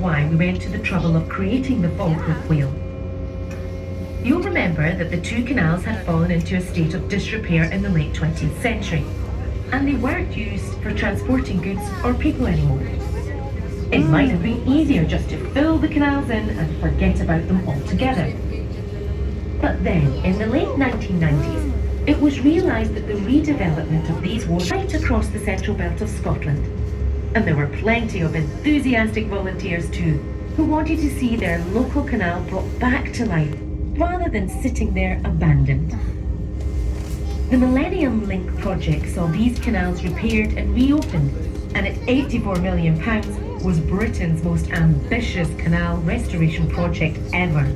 why we went to the trouble of creating the Falkirk Wheel. You'll remember that the two canals had fallen into a state of disrepair in the late 20th century, and they weren't used for transporting goods or people anymore. It might have been easier just to fill the canals in and forget about them altogether. But then, in the late 1990s, it was realised that the redevelopment of these was right across the central belt of Scotland. And there were plenty of enthusiastic volunteers too, who wanted to see their local canal brought back to life, rather than sitting there abandoned. The Millennium Link project saw these canals repaired and reopened, and at £84 million was Britain's most ambitious canal restoration project ever.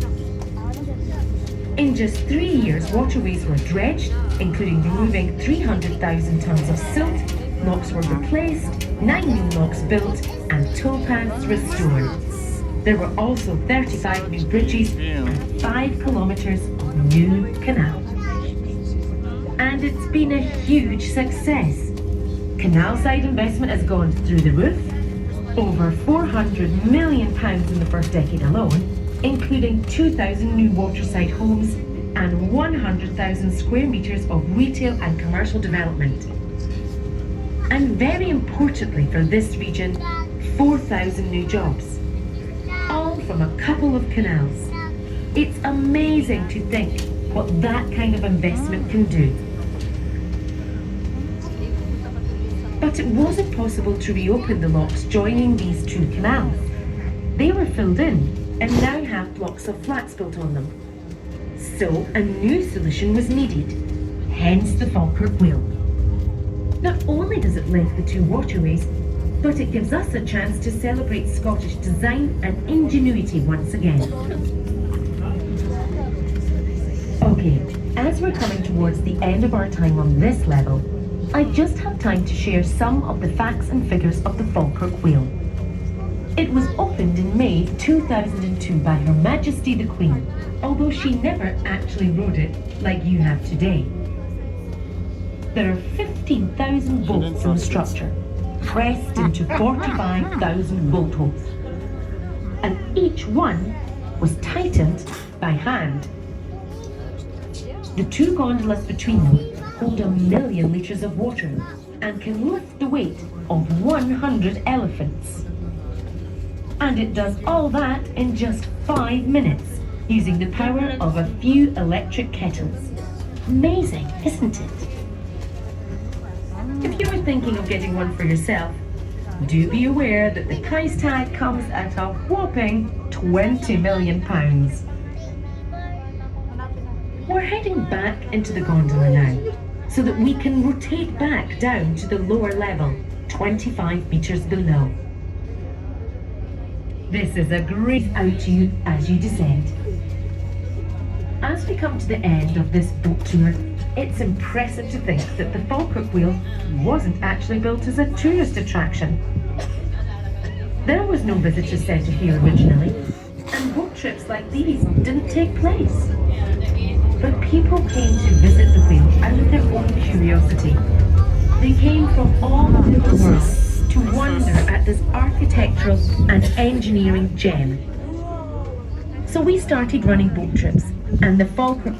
In just 3 years, waterways were dredged, including removing 300,000 tonnes of silt, locks were replaced, 9 new locks built, and towpaths restored. There were also 35 new bridges and 5 kilometres of new canal. And it's been a huge success. Canal side investment has gone through the roof, over £400 million in the first decade alone, including 2,000 new waterside homes and 100,000 square metres of retail and commercial development. And very importantly for this region, 4,000 new jobs, all from a couple of canals. It's amazing to think what that kind of investment can do. But it wasn't possible to reopen the locks joining these two canals. They were filled in and now have blocks of flats built on them. So a new solution was needed, hence the Falkirk Wheel. Not only does it link the two waterways, but it gives us a chance to celebrate Scottish design and ingenuity once again. Okay, as we're coming towards the end of our time on this level, I just have time to share some of the facts and figures of the Falkirk Wheel. It was opened in May 2002 by Her Majesty the Queen, although she never actually rode it like you have today. There are 15,000 bolts in the structure, pressed into 45,000 bolt holes, and each one was tightened by hand. The two gondolas between them hold 1 million litres of water and can lift the weight of 100 elephants. And it does all that in just 5 minutes, using the power of a few electric kettles. Amazing, isn't it? If you were thinking of getting one for yourself, do be aware that the price tag comes at a whopping £20 million. We're heading back into the gondola now, so that we can rotate back down to the lower level, 25 metres below. This is a great out to you as you descend. As we come to the end of this boat tour, it's impressive to think that the Falkirk Wheel wasn't actually built as a tourist attraction. There was no visitor centre here originally, and boat trips like these didn't take place. But people came to visit the wheel out of their own curiosity. They came from all over the world to wonder at this architectural and engineering gem. So we started running boat trips, and the Falkirk